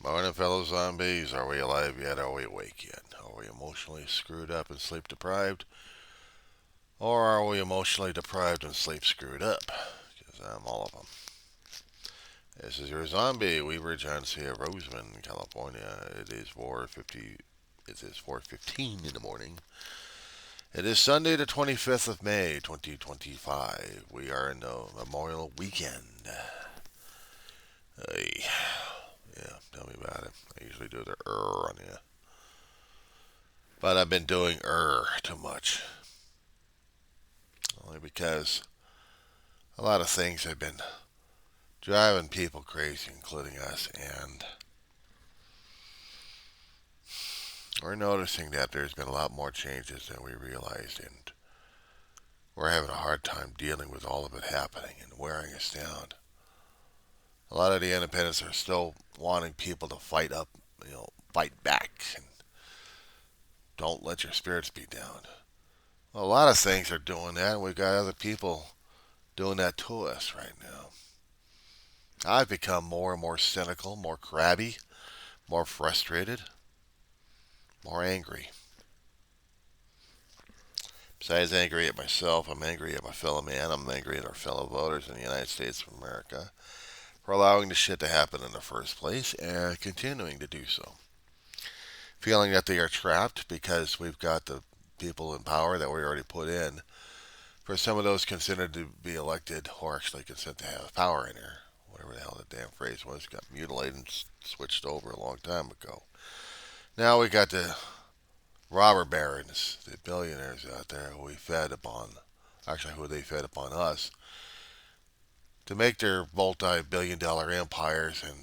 Morning, fellow zombies. Are we alive yet? Are we awake yet? Are we emotionally screwed up and sleep deprived? Or are we emotionally deprived and sleep screwed up? Because I'm all of them. This is your zombie. Weaver John C. of Roseman, California. It is 4:50. It is 4:15 in the morning. It is Sunday, the 25th of May, 2025. We are in the Memorial Weekend. Hey, yeah, tell me about it. I usually do the on you, but I've been doing too much. Only because a lot of things have been driving people crazy, including us, and we're noticing that there's been a lot more changes than we realized, and we're having a hard time dealing with all of it happening and wearing us down. A lot of the independents are still wanting people to fight up, fight back, and don't let your spirits be down. Well, a lot of things are doing that, and we've got other people doing that to us right now. I've become more and more cynical, more crabby, more frustrated, more angry. Besides angry at myself, I'm angry at my fellow man. I'm angry at our fellow voters in the United States of America for allowing the shit to happen in the first place and continuing to do so. Feeling that they are trapped because we've got the people in power that we already put in. For some of those considered to be elected or actually considered to have power in there, whatever the hell the damn phrase was, got mutilated and switched over a long time ago. Now we got the robber barons, the billionaires out there who we fed upon, actually who they fed upon us, to make their multi-billion dollar empires and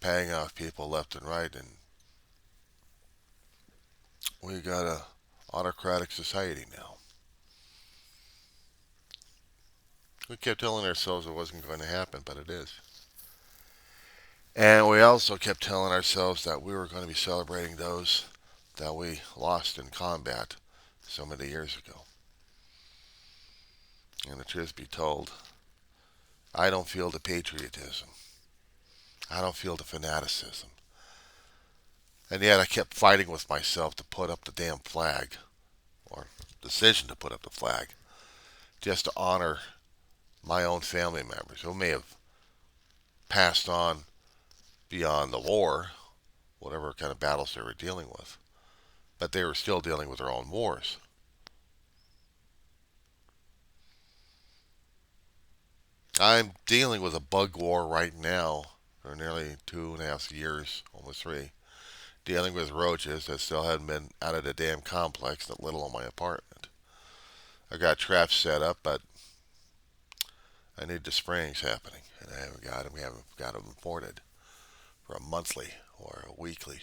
paying off people left and right. And we got a autocratic society now. We kept telling ourselves it wasn't going to happen, but it is. And we also kept telling ourselves that we were going to be celebrating those that we lost in combat so many years ago. And the truth be told, I don't feel the patriotism. I don't feel the fanaticism. And yet I kept fighting with myself to put up the damn flag, or decision to put up the flag, just to honor my own family members who may have passed on beyond the war, whatever kind of battles they were dealing with. But they were still dealing with their own wars. I'm dealing with a bug war right now for nearly 2.5 years, almost three, dealing with roaches that still hadn't been out of the damn complex that little in my apartment. I got traps set up, but I need the sprayings happening, and I haven't got them. We haven't got them imported for a monthly or a weekly.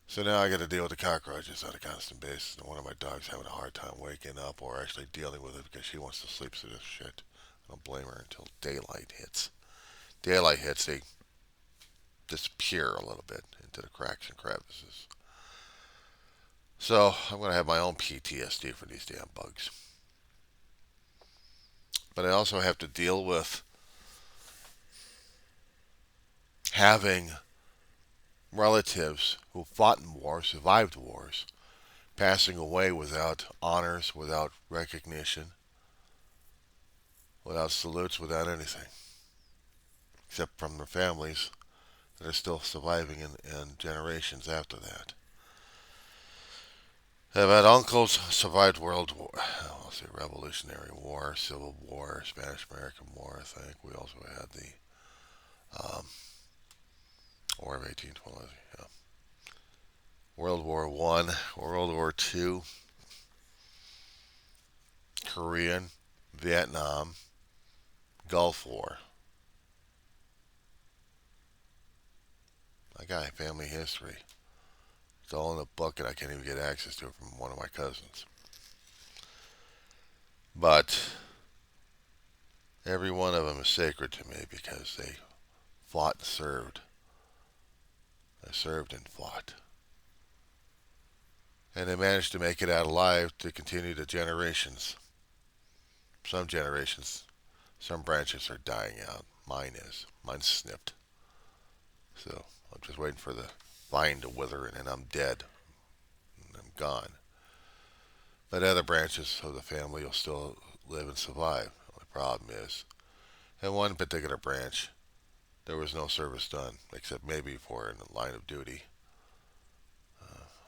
So now I got to deal with the cockroaches on a constant basis. And one of my dogs having a hard time waking up or actually dealing with it because she wants to sleep through this shit. I don't blame her until daylight hits. Daylight hits, they disappear a little bit into the cracks and crevices. So I'm going to have my own PTSD for these damn bugs. But I also have to deal with having relatives who fought in war, survived wars, passing away without honors, without recognition, without salutes, without anything, except from their families that are still surviving in generations after that. I've had uncles survived World War, I'll say Revolutionary War, Civil War, Spanish American War. I think we also had the um, War of 1812. Yeah. World War One, World War Two, Korean, Vietnam, Gulf War. I got family history. It's all in a book, and I can't even get access to it from one of my cousins. But every one of them is sacred to me because they fought and served. They served and fought. And they managed to make it out alive to continue the generations. Some generations, some branches are dying out. Mine is. Mine's snipped. So I'm just waiting for the vine to wither and then I'm dead. And I'm gone. But other branches of the family will still live and survive. The problem is, in one particular branch, there was no service done, except maybe for in the line of duty,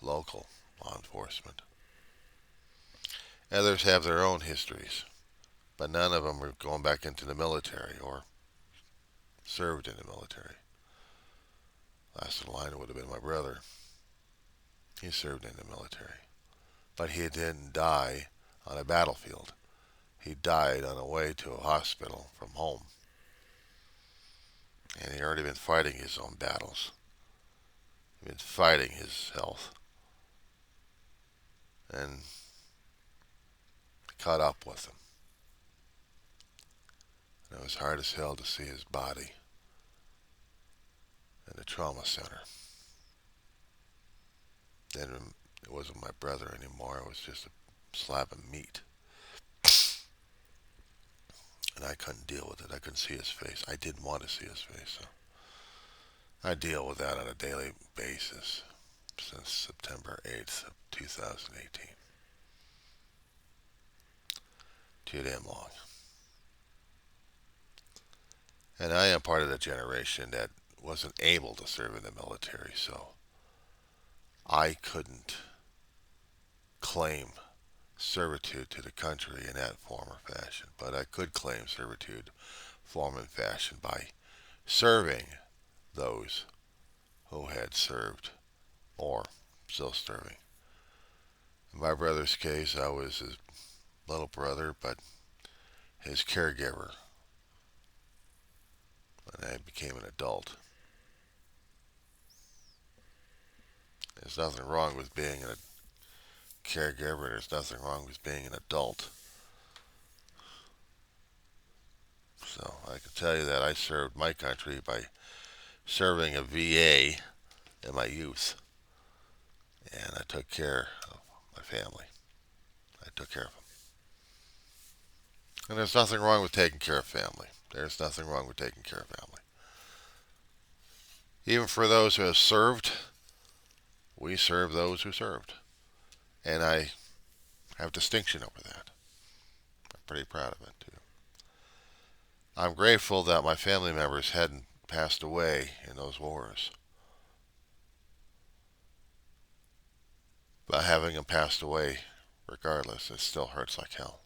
local law enforcement. Others have their own histories, but none of them are going back into the military or served in the military. Last in line would have been my brother. He served in the military. But he didn't die on a battlefield. He died on the way to a hospital from home. And he'd already been fighting his own battles. He'd been fighting his health. And caught up with him. And it was hard as hell to see his body in the trauma center. Then it wasn't my brother anymore. It was just a slab of meat. And I couldn't deal with it. I couldn't see his face. I didn't want to see his face. So I deal with that on a daily basis since September 8th of 2018. Too damn long. And I am part of the generation that wasn't able to serve in the military, so I couldn't claim servitude to the country in that form or fashion. But I could claim servitude, form and fashion by serving those who had served or still serving. In my brother's case, I was his little brother, but his caregiver when I became an adult. There's nothing wrong with being a caregiver. There's nothing wrong with being an adult. So I can tell you that I served my country by serving a VA in my youth. And I took care of my family. I took care of them. And there's nothing wrong with taking care of family. There's nothing wrong with taking care of family. Even for those who have served, we serve those who served. And I have distinction over that. I'm pretty proud of it, too. I'm grateful that my family members hadn't passed away in those wars. But having them passed away, regardless, it still hurts like hell.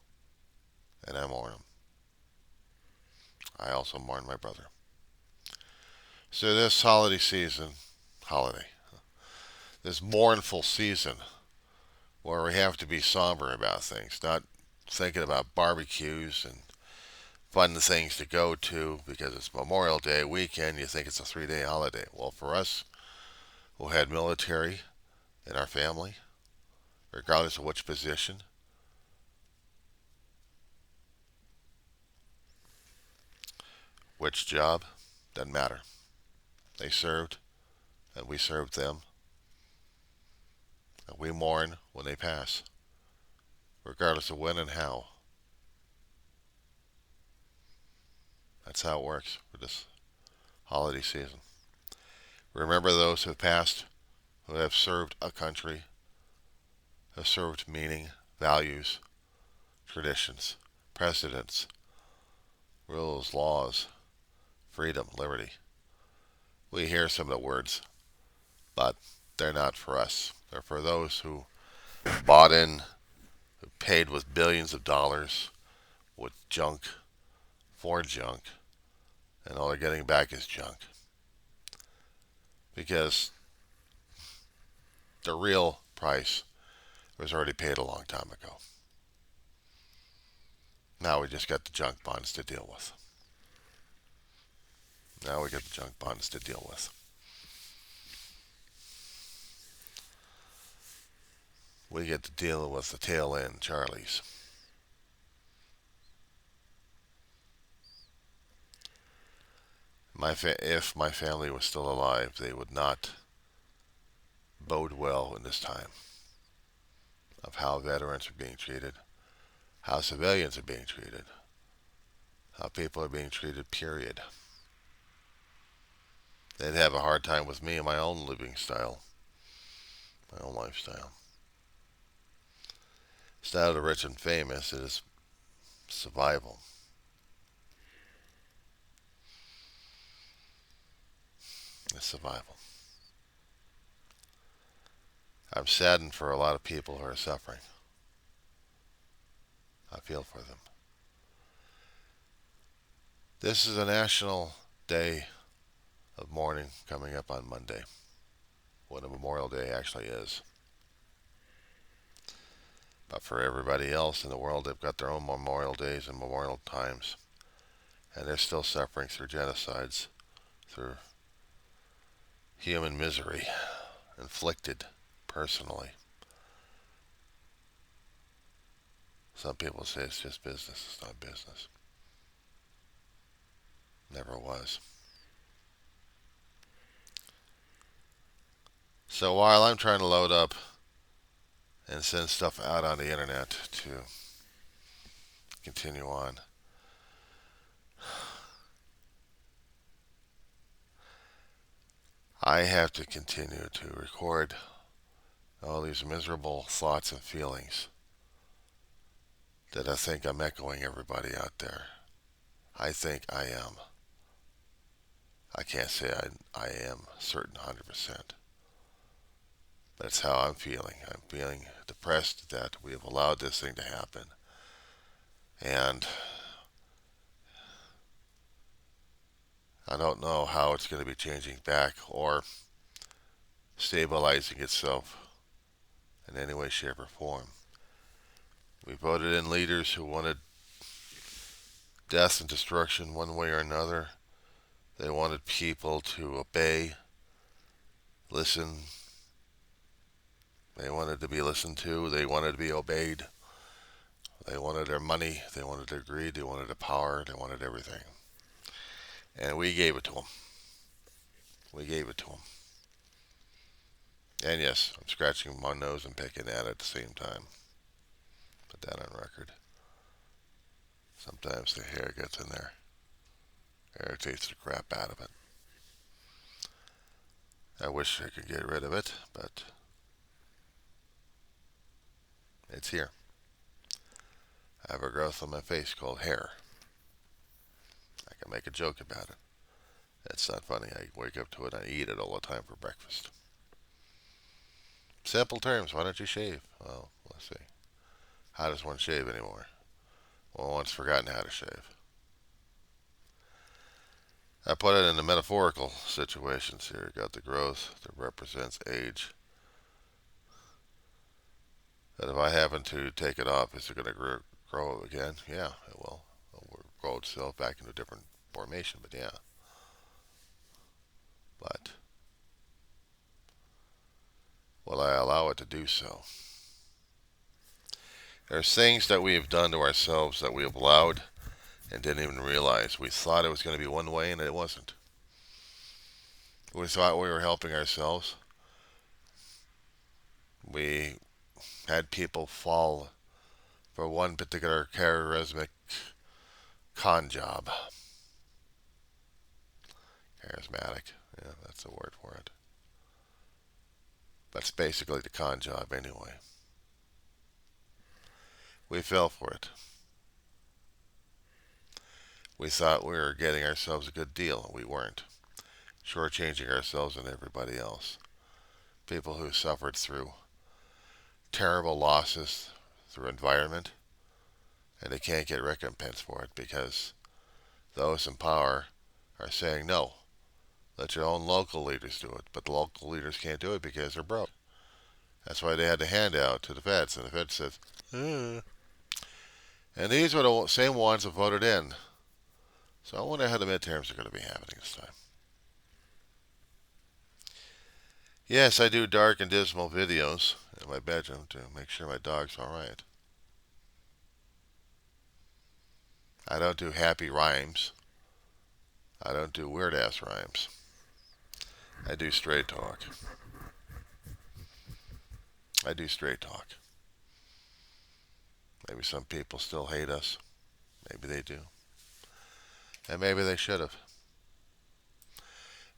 And I mourn them. I also mourn my brother. So this this mournful season, where we have to be somber about things, not thinking about barbecues and fun things to go to because it's Memorial Day weekend, you think it's a 3-day holiday. Well, for us who had military in our family, regardless of which position, which job, doesn't matter. They served, and we served them. And we mourn when they pass, regardless of when and how. That's how it works for this holiday season. Remember those who have passed, who have served a country, have served meaning, values, traditions, precedents, rules, laws, freedom, liberty. We hear some of the words, but they're not for us. They're for those who bought in, who paid with billions of dollars with junk, for junk, and all they're getting back is junk. Because the real price was already paid a long time ago. Now we just got the junk bonds to deal with. We get to deal with the tail end Charlies. If my family was still alive, they would not bode well in this time of how veterans are being treated, how civilians are being treated, how people are being treated, period. they'd have a hard time with me and my own living style, my own lifestyle. It's not the rich and famous, it is survival. It's survival. I'm saddened for a lot of people who are suffering. I feel for them. This is a national day of mourning coming up on Monday, what a Memorial Day actually is. But for everybody else in the world, they've got their own Memorial Days and Memorial Times, and they're still suffering through genocides, through human misery inflicted personally. Some people say it's just business. It's not business. Never was. So while I'm trying to load up and send stuff out on the internet to continue on, I have to continue to record all these miserable thoughts and feelings that I think I'm echoing everybody out there. I think I am. I can't say I am certain 100%. That's how I'm feeling. I'm feeling depressed that we have allowed this thing to happen. And I don't know how it's going to be changing back or stabilizing itself in any way, shape, or form. We voted in leaders who wanted death and destruction one way or another. They wanted people to obey, listen. They wanted to be listened to. They wanted to be obeyed. They wanted their money. They wanted their greed. They wanted their power. They wanted everything. And we gave it to them. We gave it to them. And yes, I'm scratching my nose and picking at it at the same time. Put that on record. Sometimes the hair gets in there. Irritates the crap out of it. I wish I could get rid of it, but it's here. I have a growth on my face called hair. I can make a joke about it. It's not funny. I wake up to it and I eat it all the time for breakfast. Simple terms. Why don't you shave? Well, let's see. How does one shave anymore? Well, one's forgotten how to shave. I put it in the metaphorical situations here. You got the growth that represents age. That if I happen to take it off, is it going to grow again? Yeah, it will. It will grow itself back into a different formation, but yeah. But will I allow it to do so? There's things that we have done to ourselves that we have allowed and didn't even realize. We thought it was going to be one way and it wasn't. We thought we were helping ourselves. We had people fall for one particular charismatic con job. Charismatic, yeah, that's the word for it. That's basically the con job anyway. We fell for it. We thought we were getting ourselves a good deal. We weren't. Shortchanging ourselves and everybody else. People who suffered through terrible losses through environment, and they can't get recompense for it because those in power are saying no. Let your own local leaders do it, but the local leaders can't do it because they're broke. That's why they had the handout to the feds, and the feds said, and these were the same ones that voted in. So I wonder how the midterms are going to be happening this time. Yes, I do dark and dismal videos in my bedroom to make sure my dog's alright. I don't do happy rhymes. I don't do weird ass rhymes. I do straight talk. I do straight talk. Maybe some people still hate us. Maybe they do. And maybe they should have.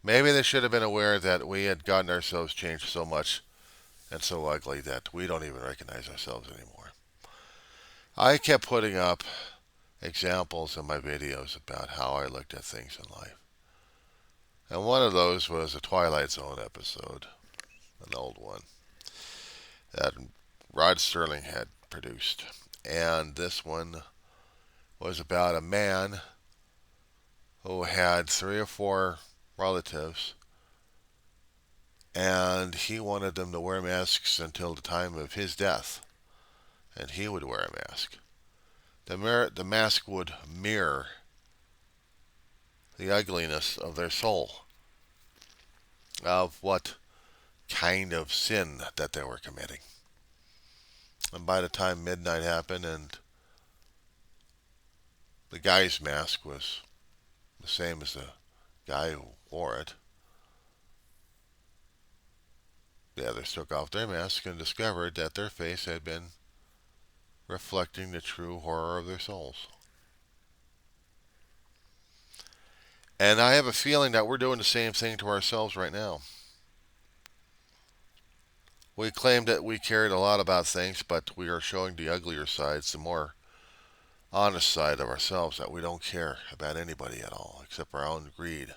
Maybe they should have been aware that we had gotten ourselves changed so much and so ugly that we don't even recognize ourselves anymore. I kept putting up examples in my videos about how I looked at things in life. And one of those was a Twilight Zone episode, an old one, that Rod Serling had produced. And this one was about a man who had 3 or 4 relatives, and he wanted them to wear masks until the time of his death, and he would wear a mask. The mask would mirror the ugliness of their soul, of what kind of sin that they were committing. And by the time midnight happened and the guy's mask was the same as the guy who wore it, the others took off their masks and discovered that their face had been reflecting the true horror of their souls. And I have a feeling that we're doing the same thing to ourselves right now. We claimed that we cared a lot about things, but we are showing the uglier sides, the more honest side of ourselves, that we don't care about anybody at all, except our own greed,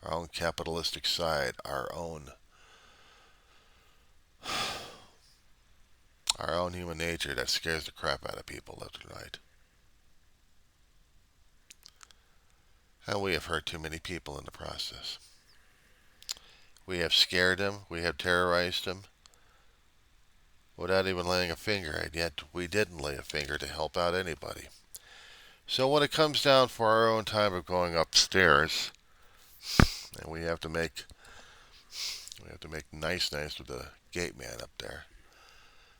our own capitalistic side, our own human nature that scares the crap out of people left and right. And we have hurt too many people in the process. We have scared them, we have terrorized them, without even laying a finger, and yet we didn't lay a finger to help out anybody. So when it comes down for our own time of going upstairs, and we have to make nice with the gate man up there,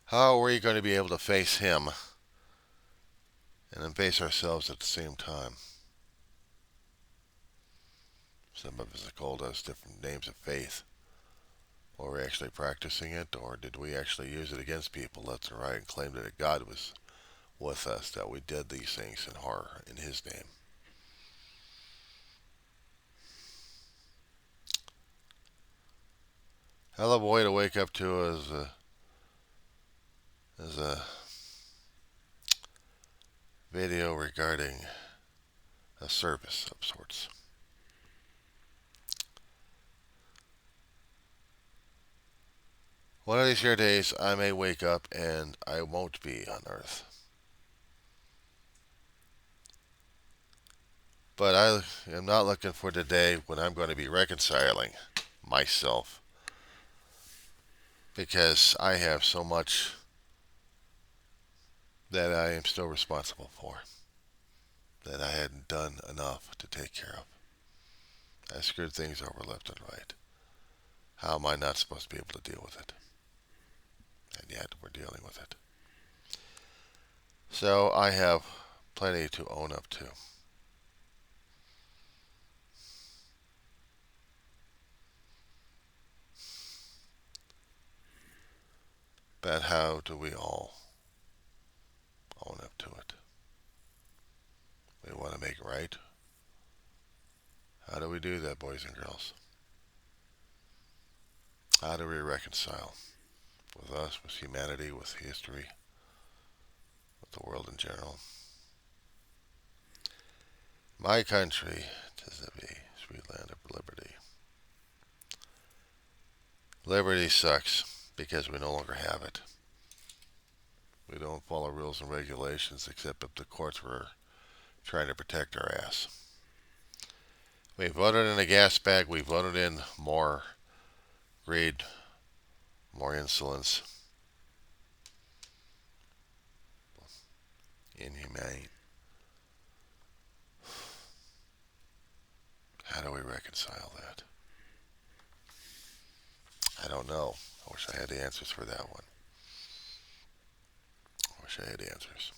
how are we going to be able to face him and then face ourselves at the same time? Some of us have called us different names of faith. Were we actually practicing it, or did we actually use it against people left and right and claim that God was with us, that we did these things in horror in His name? Hell of a way to wake up to is a video regarding a service of sorts. One of these here days, I may wake up and I won't be on Earth. But I am not looking for the day when I'm going to be reconciling myself, because I have so much that I am still responsible for, that I hadn't done enough to take care of. I screwed things over left and right. How am I not supposed to be able to deal with it? And yet we're dealing with it. So I have plenty to own up to. But how do we all own up to it? We want to make it right. How do we do that, boys and girls? How do we reconcile with us, with humanity, with history, with the world in general? My country, 'tis the sweet land of liberty. Liberty sucks because we no longer have it. We don't follow rules and regulations except if the courts were trying to protect our ass. We voted in a gas bag. We voted in more greed, more insolence, inhumane. How do we reconcile that? I don't know. I wish I had the answers for that one. I wish I had the answers.